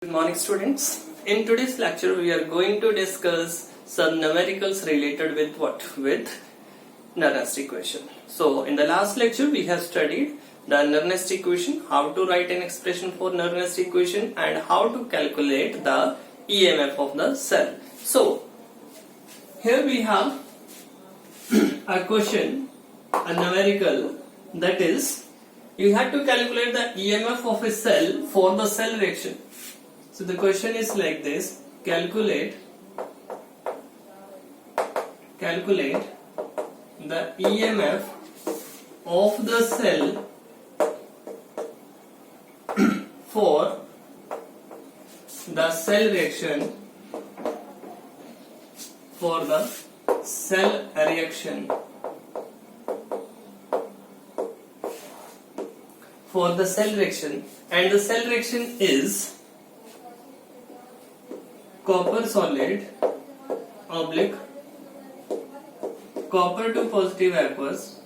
Good morning students. In today's lecture we are going to discuss some numericals related with what? With Nernst equation. So in the last lecture we have studied the Nernst equation, how to write an expression for Nernst equation and how to calculate the EMF of the cell. So here we have a question, a numerical, that is you have to calculate the EMF of a cell for the cell reaction. So the question is like this: calculate the EMF of the cell for the cell reaction for the cell reaction and the cell reaction is copper solid oblique copper to positive aqueous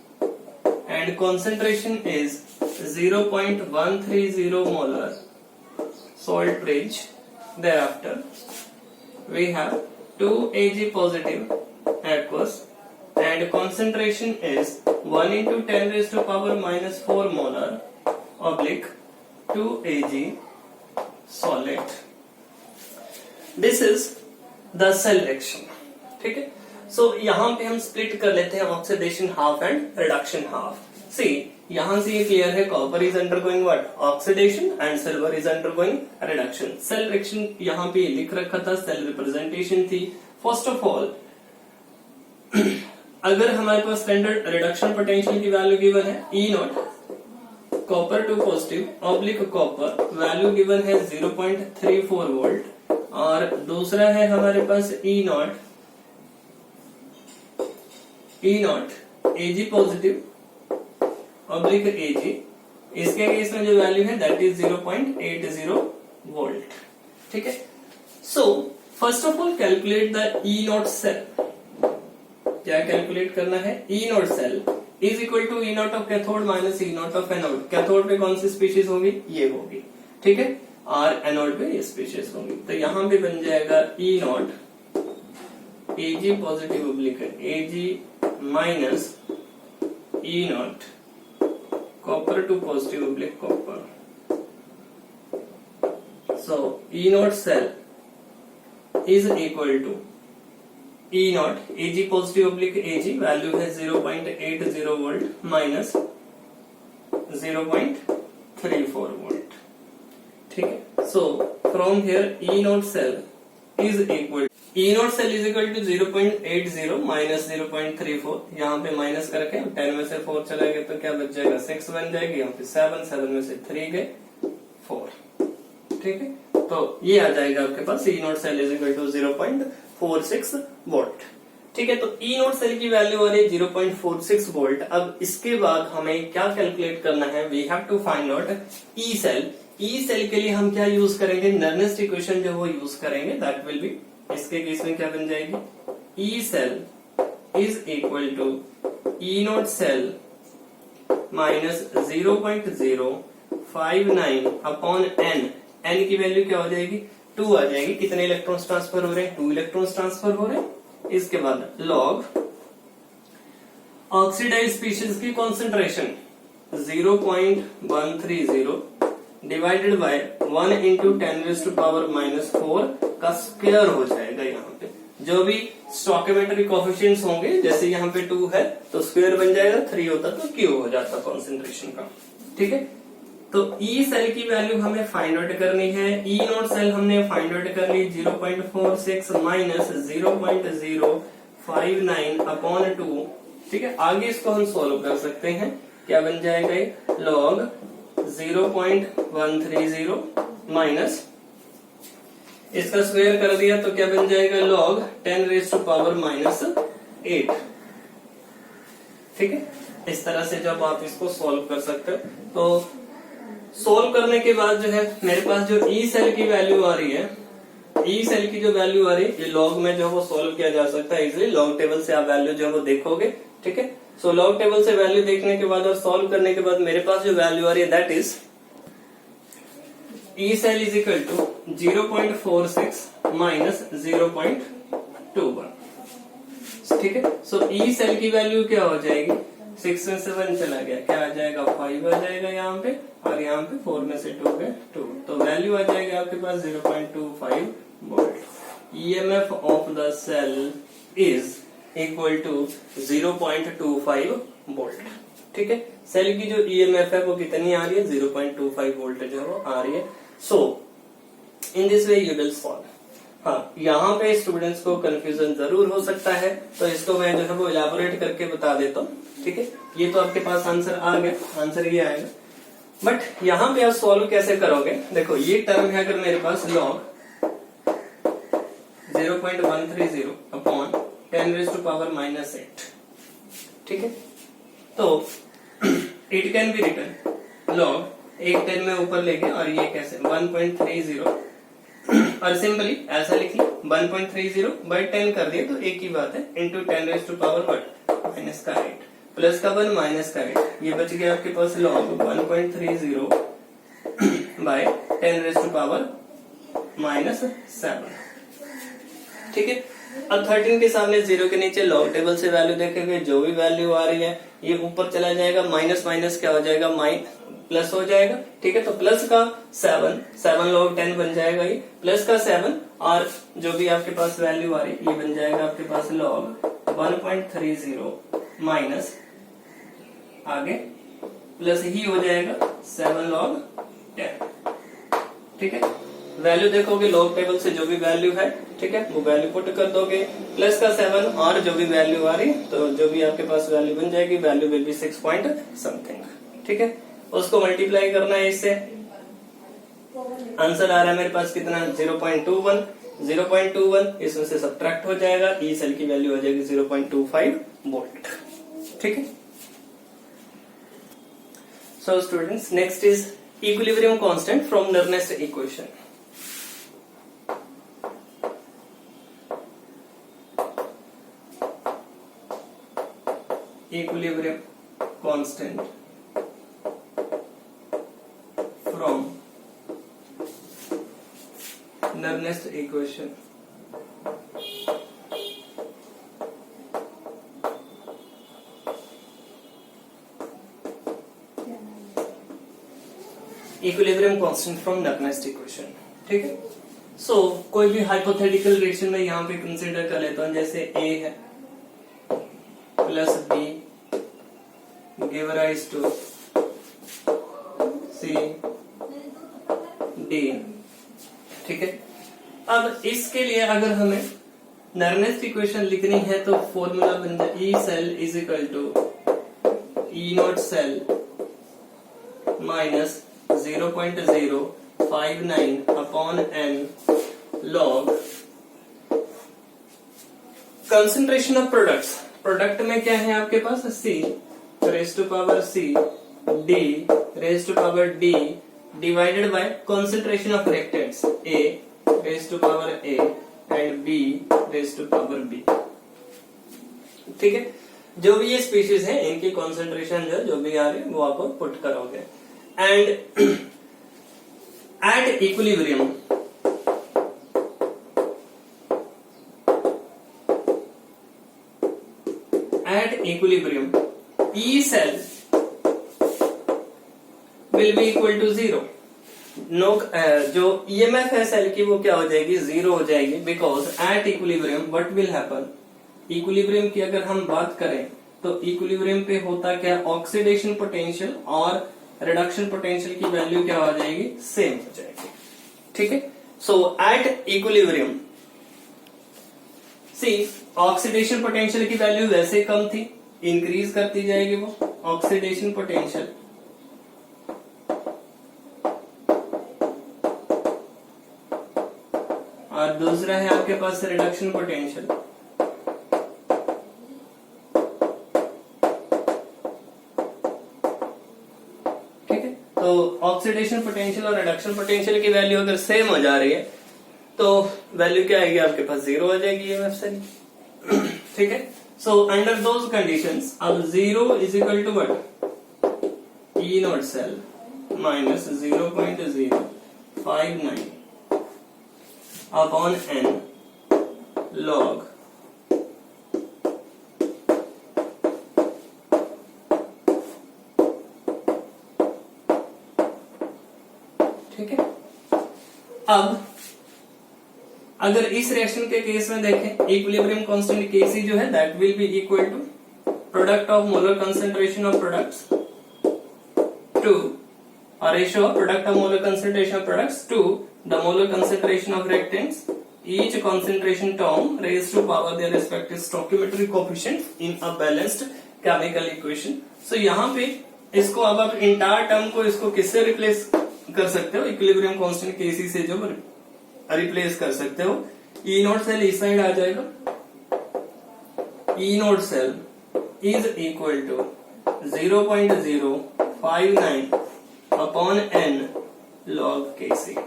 and concentration is 0.130 molar salt bridge. Thereafter we have 2 Ag positive aqueous and concentration is 1 into 10 raised to power minus 4 molar oblique 2 Ag solid. This is the cell reaction. ठीक है. So यहाँ पे हम split कर लेते हैं oxidation half and reduction half. See यहाँ से ये क्लियर है, copper is undergoing what? Oxidation and silver is undergoing reduction. Cell reaction यहाँ पे लिख रखा था, सेल रिप्रेजेंटेशन थी. फर्स्ट ऑफ ऑल अगर हमारे पास स्टैंडर्ड रिडक्शन पोटेंशियल की वैल्यू गिवन है E naught copper two positive oblique copper, value given है 0.34 वोल्ट और दूसरा है हमारे पास E naught Ag positive oblique Ag. इसके केस में जो वैल्यू है दैट इज 0.80 वोल्ट. ठीक है. So first of all calculate the E naught cell. क्या कैलकुलेट करना है? E naught cell is equal to E naught of cathode minus E naught of anode. Cathode पे कौन सी स्पीशीज होगी? ये होगी. ठीक है. और एनोड पे ये स्पीशीज होंगी. तो यहां पे बन जाएगा E naught Ag positive oblique Ag minus E naught copper two positive oblique copper. So E naught cell is equal to E naught Ag positive oblique Ag, value है 0.80 वोल्ट माइनस 0.34 वोल्ट. ठीक है. So from here E naught cell is equal to 0.80 minus 0.34. यहाँ पे minus करके 10 में से 4 चला गया तो क्या बच जाएगा? 6 बन जाएगी. यहाँ पे 7 में से 3 गए 4. ठीक है. तो ये आ जाएगा आपके पास E naught cell is equal to 0.46 volt. ठीक है. तो ई नॉट सेल की वैल्यू आ रही है 0.46 वोल्ट. अब इसके बाद हमें क्या कैलकुलेट करना है? We have to find out E cell. E cell के लिए हम क्या यूज करेंगे? नर्नेस्ट इक्वेशन जो वो यूज करेंगे. दैट विल बी, इसके केस में क्या बन जाएगी? E cell is equal to E naught cell minus 0.059 upon n. N की वैल्यू क्या हो जाएगी? 2 आ जाएगी. कितने इलेक्ट्रॉन्स ट्रांसफर हो रहे हैं? 2 इलेक्ट्रॉन्स ट्रांसफर हो रहे हैं. इसके बाद लॉग ऑक्सीडाइज्ड स्पीशीज की concentration 0.130 divided by 1 into 10 raise to power minus 4 का स्क्वायर हो जाएगा. यहाँ पे जो भी स्टोइकियोमेट्रिक कोएफिशिएंट्स होंगे, जैसे यहाँ पे 2 है तो स्क्वायर बन जाएगा, 3 होता तो क्यूब हो जाता कॉन्सेंट्रेशन का. ठीक है. तो ई सेल की वैल्यू हमें फाइंड आउट करनी है. ई नॉट सेल हमने फाइंड आउट कर ली 0.46 माइनस 0.059 अपॉन 2. ठीक है. आगे इसको हम सोल्व कर सकते हैं. क्या बन जाएगा? लॉग 0.130 माइनस इसका स्क्वायर कर दिया तो क्या बन जाएगा? Log 10 raise to power minus 8. ठीक है. इस तरह से जब आप इसको सॉल्व कर सकते हो, तो सॉल्व करने के बाद जो है मेरे पास जो ई सेल की वैल्यू आ रही है, ई सेल की जो वैल्यू आ रही है ये लॉग में जो वो सॉल्व किया जा सकता है इजिली. लॉग टेबल से आप वैल्यू जो है वो देखोगे. ठीक है. सो लॉग टेबल से वैल्यू देखने के बाद और सॉल्व करने के बाद मेरे पास जो वैल्यू आ रही है that is E cell is equal to 0.46 minus 0.21, ठीक है। सो ई सेल की वैल्यू क्या हो जाएगी, 6 में से 1 चला गया, क्या आ जाएगा 5 आ जाएगा यहाँ पे, और यहाँ पे 4 में से 2 गए 2, तो वैल्यू आ जाएगी आपके पास 0.25 volt. EMF of the cell is equal to 0.25 volt, ठीक है। सेल की जो ईएमएफ है वो कितनी आ रही है, 0.25 वोल्ट जो है वो आ रही है। So in this way you will solve. हाँ, यहाँ पे स्टूडेंट्स को कंफ्यूजन जरूर हो सकता है, तो इसको मैं जो है वो इलाबोरेट करके बता देता हूँ, ठीक है। ये तो आपके पास आंसर आ गया, आंसर ये आएगा, बट यहाँ पे आप सॉल्व कैसे करोगे। देखो ये टर्म है अगर मेरे पास log 0.130 अपॉन 10⁻⁻8, ठीक है। तो it can be written log एक 10 में ऊपर लेके, और ये कैसे 1.30, और सिंपली ऐसा लिख ली 1.30 बाई 10 कर दिए तो एक ही बात है, इंटू 10⁻⁻8 प्लस का 1 माइनस का 8, ये बच गया आपके पास log 1.30 बाय 10⁻⁻7, ठीक है। अब 13 के सामने 0 के नीचे लॉग टेबल से वैल्यू देखेंगे, जो भी वैल्यू आ रही है ये ऊपर चला जाएगा, माइनस माइनस क्या हो जाएगा, प्लस हो जाएगा, ठीक है। तो प्लस का 7 log 10 बन जाएगा, ये प्लस का 7, और जो भी आपके पास वैल्यू आ रही है ये बन जाएगा आपके पास log 1.30 माइनस आगे प्लस ही हो जाएगा 7 log 10, ठीक है। वैल्यू देखोगे लॉग टेबल से जो भी वैल्यू है, ठीक है, वो वैल्यू पुट कर दोगे, प्लस का 7 और जो भी वैल्यू आ रही है, तो जो भी आपके पास वैल्यू बन जाएगी, value will B 6 point something, ठीक है। उसको मल्टीप्लाई करना है इससे, आंसर आ रहा है मेरे पास कितना 0.21, इसमें से सब्ट्रैक्ट हो जाएगा, ई सेल की वैल्यू हो जाएगी 0.25 वोल्ट, ठीक है। So students, next is equilibrium constant from Nernst equation. Equilibrium constant from Nernst equation. Equilibrium constant from Nernst equation, ठीक है। सो कोई भी हाइपोथेटिकल रिलेशन में यहाँ पे कंसिडर कर लेता हूँ, जैसे A है plus B give rise to C D, ठीक है। अब इसके लिए अगर हमें नर्नेस्ट इक्वेशन लिखनी है तो फॉर्मूला बन जाए E cell is equal to E naught cell minus 0.059 upon n log concentration of products. Product में क्या है आपके पास C raise to power C D raise to power D divided by concentration of reactants A raise to power A and B raise to power B, ठीक है। जो भी ये स्पीशीज है इनकी कंसंट्रेशन जो भी आ रही है वो आप पुट करोगे, and at equilibrium E cell will be equal to 0. No जो EMF है सेल की वो क्या हो जाएगी, 0 हो जाएगी, because at equilibrium what will happen. Equilibrium की अगर हम बात करें तो इक्विलिब्रियम पे होता क्या, ऑक्सीडेशन पोटेंशियल और रिडक्शन पोटेंशियल की वैल्यू क्या हो जाएगी, सेम हो जाएगी, ठीक है। So at equilibrium see oxidation potential की वैल्यू वैसे कम थी, इंक्रीज करती जाएगी वो ऑक्सीडेशन पोटेंशियल, और दूसरा है आपके पास रिडक्शन पोटेंशियल। ठीक है, तो ऑक्सीडेशन पोटेंशियल और रिडक्शन पोटेंशियल की वैल्यू अगर सेम हो जा रही है तो वैल्यू क्या आएगी आपके पास, 0 आ जाएगी ईएमएफ से। ठीक है, सो अंडर दोज कंडीशंस अब 0 is equal to what, E naught cell minus 0.0 0.59 upon n log ठीक है। अब अगर इस रिएक्शन के केस में देखें, इक्विलिब्रियम कांस्टेंट Kc जो है that will be equal to product of molar concentration of products to ratio of product of molar concentration of products to the molar concentration of reactants, each concentration term raised to power their respective stoichiometric coefficient in a balanced chemical equation। so यहाँ पे इसको अब आप entire term को इसको किससे replace कर सकते हो, इक्विलिब्रियम कांस्टेंट Kc से जो रिप्लेस कर सकते हो। ई नोट सेल इस साइड आ जाएगा, E naught cell is equal to 0.059 upon n log Kc,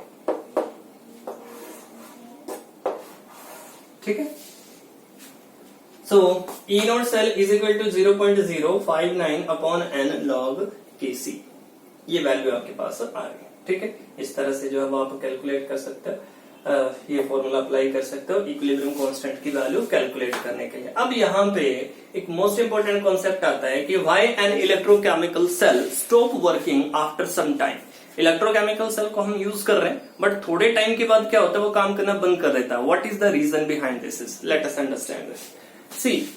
ठीक है। So E naught cell is equal to 0.059 upon n log Kc, ये वैल्यू आपके पास आ रही है, ठीक है। इस तरह से जो है वो आप कैलकुलेट कर सकते हो, ये फॉर्मूला अप्लाई कर सकते हो इक्विलिब्रियम कांस्टेंट की वैल्यू कैलकुलेट करने के लिए। अब यहाँ पे एक मोस्ट इंपोर्टेंट कॉन्सेप्ट आता है कि why an electrochemical cell stop working after some time. Electrochemical cell को हम यूज कर रहे हैं बट थोड़े टाइम के बाद क्या होता है, वो काम करना बंद कर देता है। What is the reason behind this is, let us understand this. See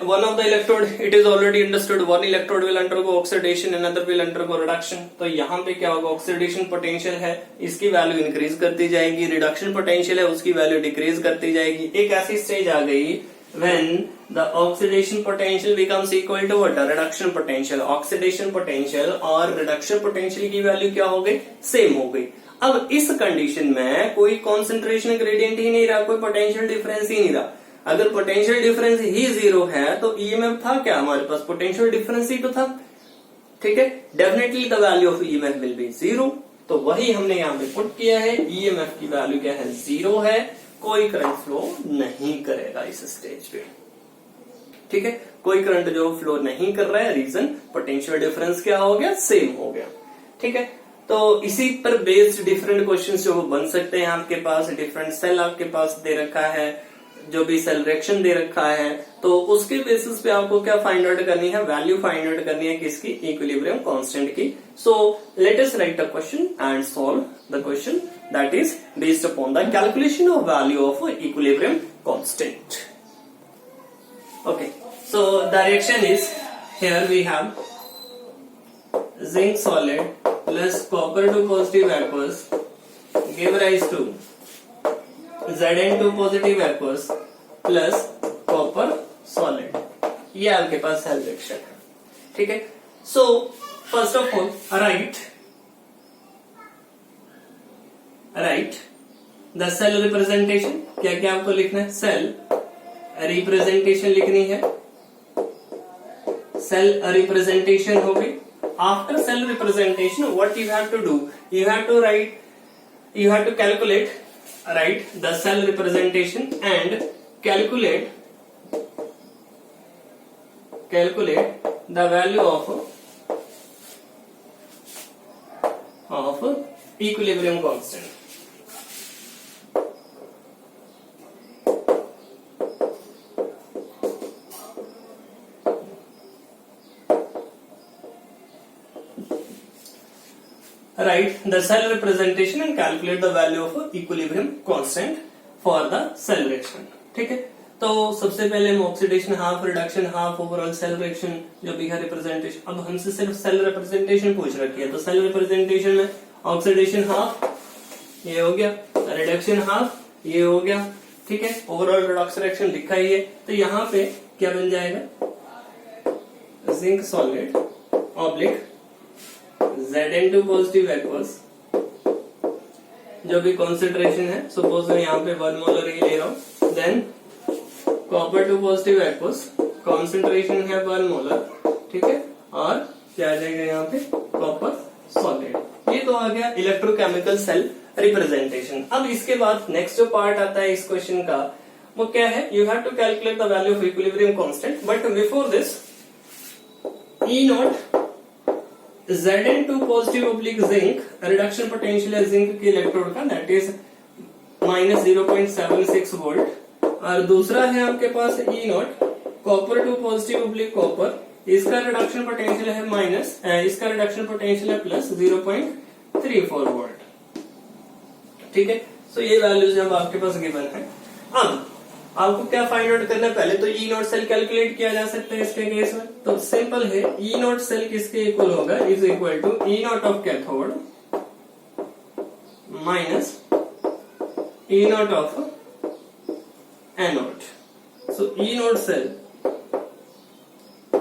one of the electrode, it is already understood, one electrode will undergo oxidation, another will undergo reduction। तो यहाँ पे क्या होगा, ऑक्सीडेशन पोटेंशियल है इसकी value increase करती जाएगी, reduction potential है उसकी वैल्यू डिक्रीज करती जाएगी। एक ऐसी स्टेज आ गई when the oxidation potential becomes equal to what, reduction potential। Oxidation potential और रिडक्शन पोटेंशियल की वैल्यू क्या हो गई, सेम हो गई। अब इस कंडीशन में कोई कॉन्सेंट्रेशन ग्रेडियंट ही नहीं रहा, कोई पोटेंशियल डिफरेंस ही नहीं रहा। अगर पोटेंशियल डिफरेंस ही जीरो है तो ईएमएफ था क्या हमारे पास, पोटेंशियल डिफरेंस ही तो था, ठीक है। Definitely the value of EMF will be zero, तो वही हमने यहाँ पे पुट किया है। ईएमएफ की वैल्यू क्या है, जीरो है, कोई करंट फ्लो नहीं करेगा इस स्टेज पे, ठीक है। कोई करंट जो फ्लो नहीं कर रहा है, रीजन पोटेंशियल डिफरेंस क्या हो गया, सेम हो गया, ठीक है। तो इसी पर बेस्ड डिफरेंट क्वेश्चंस जो बन सकते हैं आपके पास। डिफरेंट सेल आपके पास दे रखा है, जो भी सेल रिएक्शन दे रखा है, तो उसके बेसिस पे आपको क्या फाइंड आउट करनी है, वैल्यू फाइंड आउट करनी है किसकी, इक्विलिब्रियम कांस्टेंट की। So let us write a question and solve the question that is based upon the calculation of value of equilibrium constant. Okay, so the reaction is here we have zinc solid plus copper two positive aqueous give rise to Zn2 positive aqueous plus copper solid. ये आपके पास cell reaction है, ठीक है। So first of all write the cell representation. क्या क्या आपको लिखना है, सेल रिप्रेजेंटेशन लिखनी है। सेल रिप्रेजेंटेशन हो गई। After cell representation what you have to do, you have to calculate write the cell representation and calculate the value of equilibrium constant। Write the cell representation and calculate the value of equilibrium constant for the cell reaction, ठीक है। तो सबसे पहले हम oxidation half, reduction half, overall cell reaction जो भी है representation. अब हमसे सिर्फ सेल रिप्रेजेंटेशन पूछ रखी है, तो सेल रिप्रेजेंटेशन में ऑक्सीडेशन हाफ ये हो गया, रिडक्शन हाफ ये हो गया, ठीक है। ओवरऑल रिडक्शन रिएक्शन लिखा ही है, तो यहाँ पे क्या बन जाएगा, zinc solid oblique Zn2 positive aqueous, जो भी कॉन्सेंट्रेशन है, सपोज मैं यहाँ पे 1 मोलर ही ले रहा हूँ, than copper two positive aqueous, concentration है 1 मोलर, ठीक है, और क्या आ जाएगा यहाँ पे, कॉपर सॉलिड। ये तो आ गया इलेक्ट्रोकेमिकल सेल रिप्रेजेंटेशन। अब इसके बाद नेक्स्ट जो पार्ट आता है इस क्वेश्चन का, वो क्या है, you have to calculate the value of equilibrium constant, but before this E naught Zn2 positive oblique zinc, reduction potential है जिंक के इलेक्ट्रोड का, दैट इज -0.76 वोल्ट। और दूसरा है आपके पास E0 copper two positive oblique copper, इसका reduction potential है माइनस, इसका रिडक्शन पोटेंशियल है प्लस 0.34 वोल्ट। ठीक है, सो ये वैल्यूज अब आपके पास गिवन है। अब आपको क्या फाइंड आउट करना है, पहले तो E0 सेल कैलकुलेट किया जा सकता है इसके केस में, तो सिंपल है E0 सेल किसके इक्वल होगा, is equal to E0 of cathode minus E0 of anode. So E0 cell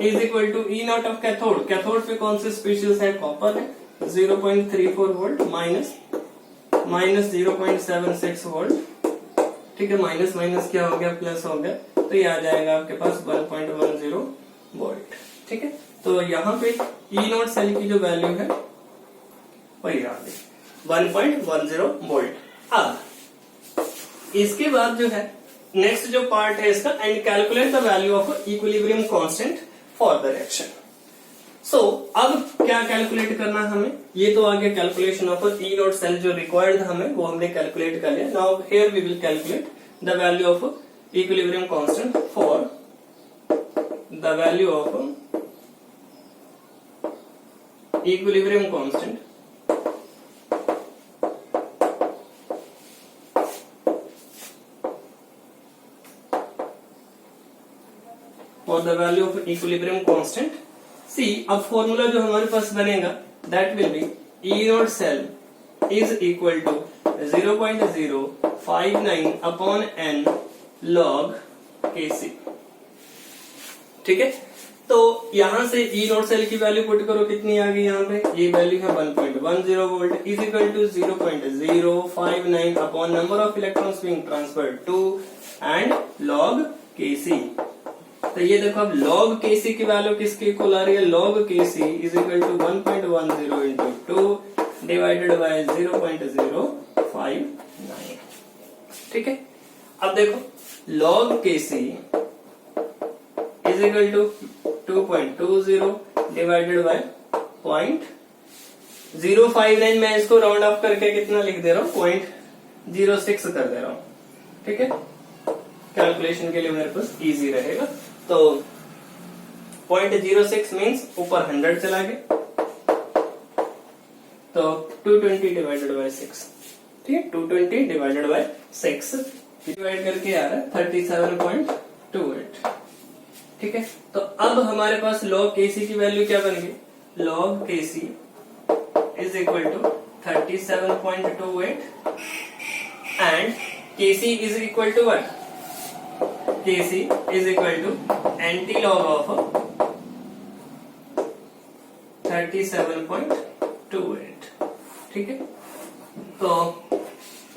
is equal to E0 of cathode, cathode पे कौन सी स्पीशीज है, कॉपर है, 0.34 वोल्ट माइनस 0.76 वोल्ट। ठीक है, माइनस माइनस क्या हो गया, प्लस हो गया, तो ये आ जाएगा आपके पास 1.10 वोल्ट। ठीक है, तो यहाँ पे E0 सेल की जो वैल्यू है वही आ गई 1.10 वोल्ट। अब इसके बाद जो है नेक्स्ट जो पार्ट है इसका, and calculate the value of equilibrium constant for the reaction. So अब क्या कैलकुलेट करना हमें, ये तो आ गया कैलकुलेशन ऑफ E0 सेल जो रिक्वायर्ड था हमें, वो हमने कैलकुलेट कर लिया। Now here we will calculate the value of equilibrium constant for the value of equilibrium constant for the value of equilibrium constant. See, अब फॉर्मूला जो हमारे पास बनेगा that will be E0 cell is equal to 0.059 upon n log Kc। ठीक है, तो यहां से E0 सेल की वैल्यू पुट करो, कितनी आ गई यहाँ पे, ये वैल्यू है 1.10 volt is equal to 0.059 upon number of electrons being transferred 2 and log Kc। तो ये देखो अब log Kc की वैल्यू किसके इक्वल आ रही है, log Kc is equal to 1.10 into 2 divided by 0.059। ठीक है, अब देखो log Kc is equal to 2.20 divided by 0.059, मैं इसको राउंड ऑफ करके कितना लिख दे रहा हूँ, 0.06 कर दे रहा हूँ। ठीक है, कैलकुलेशन के लिए मेरे पास इजी रहेगा। तो 0.06 मीन्स ऊपर 100 चला गया, तो 220 डिवाइडेड बाय 6। ठीक है, 220 डिवाइडेड बाय 6 डिवाइड करके आ रहा है 37.28। ठीक है, तो अब हमारे पास log Kc की वैल्यू क्या बन गई, log Kc is equal to 37.28 and Kc is equal to what, Kc is equal to anti-log of 37.28। ठीक है, तो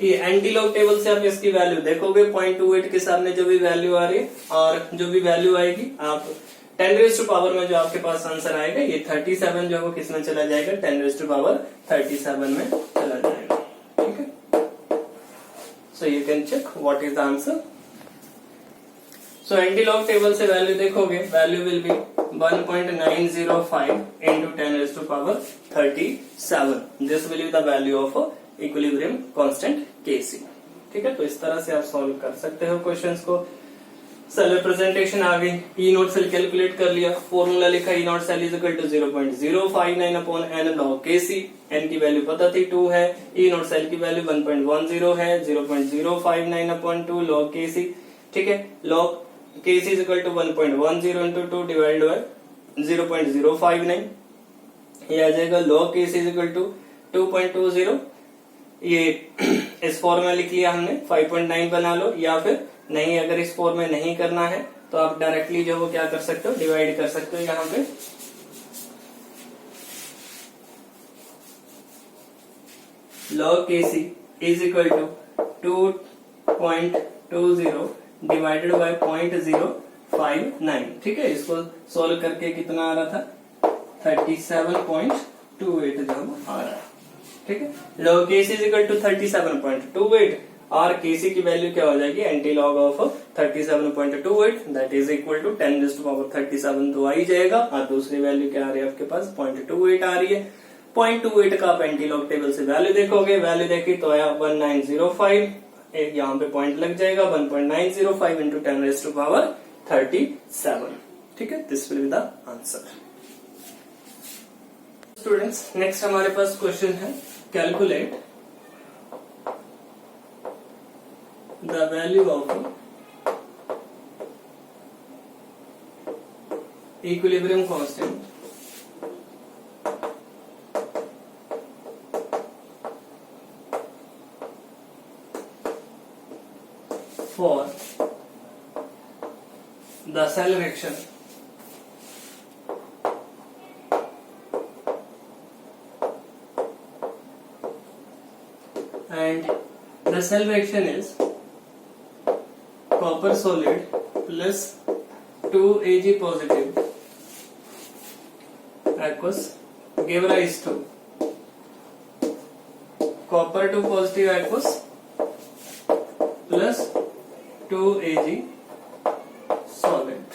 ये एंटी-लॉग टेबल से आप इसकी वैल्यू देखोगे, 0.28 के सामने जो भी वैल्यू आ रही है और जो भी वैल्यू आएगी आप 10 रेज़ टू पावर में जो आपके पास आंसर आएगा, ये 37 जो है वो किसमें चला जाएगा, 10 रेज़ टू पावर 37 में चला जाएगा। ठीक है, so you can check what is the answer. So antilog table से वैल्यू देखोगे, value will be 1.905 into 10 raised to power 37। This will be the value of equilibrium constant Kc। ठीक है, तो इस तरह से आप सॉल्व कर सकते हो क्वेश्चंस को। सेल रिप्रेजेंटेशन आ गई, E0 सेल कैलकुलेट कर लिया, फॉर्मूला लिखा E0 cell is equal to 0.059 upon n log Kc, n की वैल्यू पता थी 2 है, E0 सेल की वैल्यू 1.10 है, 0.059 अपॉन 2 log Kc। ठीक है, log Kc is equal to 1.10 into 2 divided by 0.059, ये आ जाएगा log Kc is equal to 2.20। ये इस फॉर्म में लिख लिया हमने, 5.9 बना लो, या फिर नहीं अगर इस फॉर्म में नहीं करना है तो आप डायरेक्टली जो वो क्या कर सकते हो, डिवाइड कर सकते हो यहाँ पे। log Kc is equal to 2.20 divided by 0.059। ठीक है, इसको सोल्व करके कितना आ रहा था, 37.28 जो आ रहा है। ठीक है, log Kc is equal to 37.28 और केसी की वैल्यू क्या हो जाएगी, anti log of 37.28 that is equal to 10⁻37 तो आ ही जाएगा। और दूसरी वैल्यू क्या आ रही है आपके पास, 0.28 आ रही है। 0.28 का आप एंटी लॉग टेबल से वैल्यू देखोगे, वैल्यू देखी तो आया 1905, एक यहाँ पे पॉइंट लग जाएगा 1.905 इंटू 10⁻37। ठीक है, this will be the answer. Students next हमारे पास क्वेश्चन है, calculate the value of equilibrium constant for the cell reaction and the cell reaction is copper solid plus 2 Ag positive aqueous give rise to copper 2 positive aqueous plus 2 Ag solid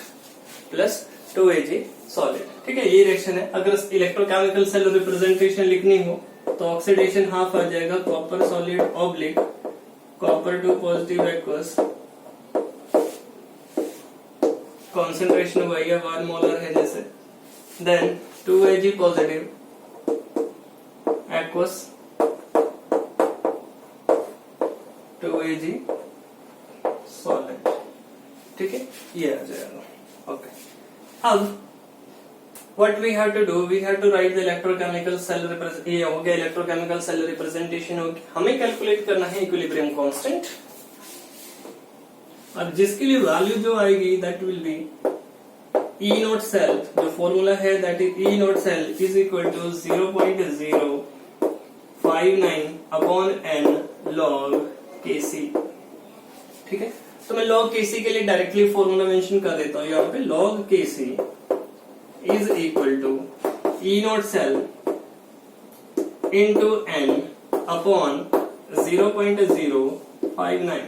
plus 2 Ag solid। ठीक है, ये reaction है। अगर electrochemical cell representation लिखनी हो तो oxidation half आ जाएगा copper solid oblique copper 2 positive aqueous, concentration वही है 1 मोलर है जैसे, then 2 Ag positive aqueous 2 Ag solid. ठीक है, ये आ जाएगा। ओके, अब what we have to do, we have to write the electrochemical cell ये हो गया इलेक्ट्रोकेमिकल सेल रिप्रेजेंटेशन हो गया। हमें कैलकुलेट करना है इक्विलिब्रियम कांस्टेंट, और जिसके लिए वैल्यू जो आएगी that will be E naught cell, जो फॉर्मूला है that is E naught cell is equal to 0.059 upon n log Kc। ठीक है, तो मैं log Kc के लिए डायरेक्टली फॉर्मूला मेंशन कर देता हूँ यहाँ पे, log Kc is equal to E naught cell into n upon 0.059,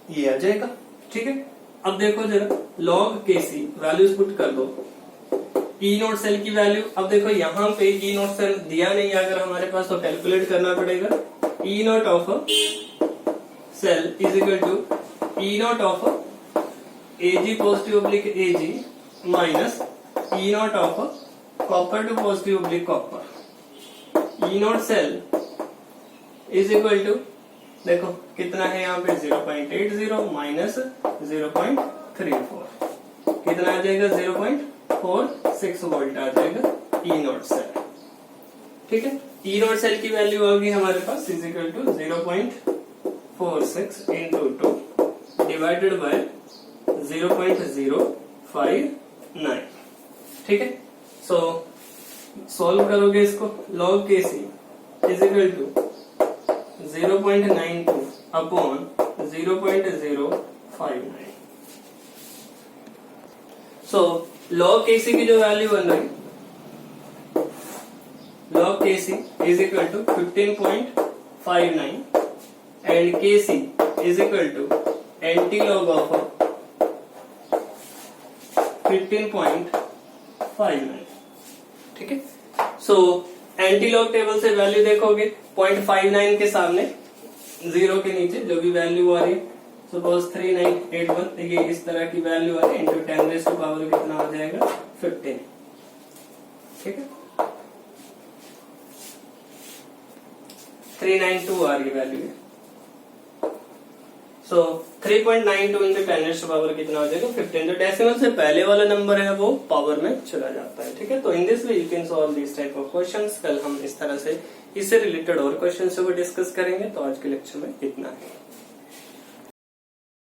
ये आ जाएगा। ठीक है, अब देखो जरा log Kc वैल्यूज पुट कर दो, E नॉट सेल की वैल्यू, अब देखो यहाँ पे E नॉट सेल दिया नहीं अगर हमारे पास, तो कैलकुलेट करना पड़ेगा। E naught of cell is equal to E naught of Ag positive oblique Ag minus E naught of copper two positive oblique copper. E naught cell is equal to, देखो कितना है यहाँ पे 0.80 माइनस 0.34, कितना आ जाएगा 0.46 volt आ जाएगा E naught cell. ठीक है, E नॉट सेल की वैल्यू होगी हमारे पास is equal to 0.46 into 2 divided by 0.059। ठीक है, सो सॉल्व करोगे इसको, log Kc is equal to 0.92 upon 0.059। So log Kc की जो वैल्यू बन रही, log Kc is equal to 15.59 and Kc is equal to anti log of 15.59। ठीक है, सो एंटी लॉग टेबल से वैल्यू देखोगे 0.59 के सामने 0 के नीचे जो भी वैल्यू आ रही है, सपोज 3981, ये इस तरह की वैल्यू आ रही है इंटू 10 टू पावर कितना आ जाएगा 15। ठीक है, 392 आ रही वैल्यू है, सो 3.92 इंटू 10 टू पावर कितना हो जाएगा 15। जो डेसिमल से पहले वाला नंबर है वो पावर में चला जाता है। ठीक है, तो इन this way you can solve this type of questions. कल हम इस तरह से इससे रिलेटेड और क्वेश्चंस को डिस्कस करेंगे। तो आज के लेक्चर में इतना है।